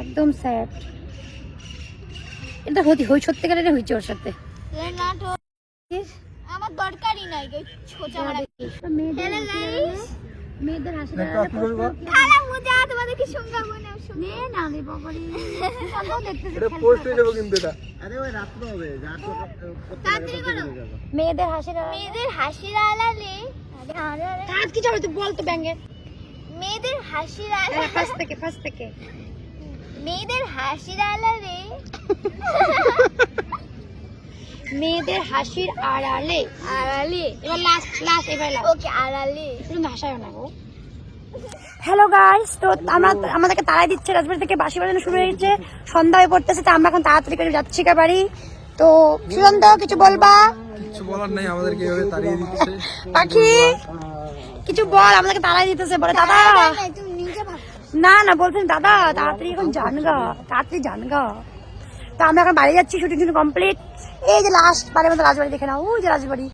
একদম স্যাড। এটা হই সত্যিকারের হইছে ওর সাথে। আমার দরকারই নাই ছোটা মারা। মেয়েদের হাসি খারাপ মজা তোমাদের কি শোনাবো না শুনে না রে বাবারে। এটা পোস্ট হয়ে যাবে কিন্তু এটা। তাড়াতাড়ি করো। মেয়েদের হাসির আড়ালে আরে আরে কাজ কি চলে তুই বল তো ব্যাঙ্গে। মেয়েদের হাসির আড়ালে ফার্স্ট থেকে মেয়েদের হাসির আড়ালে মেয়েদের হাসির আড়ালে। এবার লাস্ট এবার লাস্ট। ওকে আড়ালে শুধু ভাষায় না গো। হ্যালো গাইস, তো আমাদেরকে তাড়াই দিচ্ছে, রাজবাড়ি থেকে বাঁশি বাজানো শুরু হয়েছে, সন্ধ্যা হয়ে পড়তেছে, তো আমরা এখন তাড়াতাড়ি করে যাচ্ছি বাড়ি। তো সুজন্ত কিছু বলবা? কিছু বলার নাই, আমাদেরকে এভাবে তাড়িয়ে দিচ্ছে। পাখি কিছু বল, আমাদেরকে তাড়াই দিতেছে, বলে দাদা। তুমি নিজে ভাব না বলছেন দাদা তাড়াতাড়ি এখন তাড়াতাড়ি জানগা। তো আমরা এখন বাড়ি যাচ্ছি, শুটিং কমপ্লিট। এই যে লাস্ট বাড়ির মতো রাজবাড়ি দেখে নাও, ওই যে রাজবাড়ি।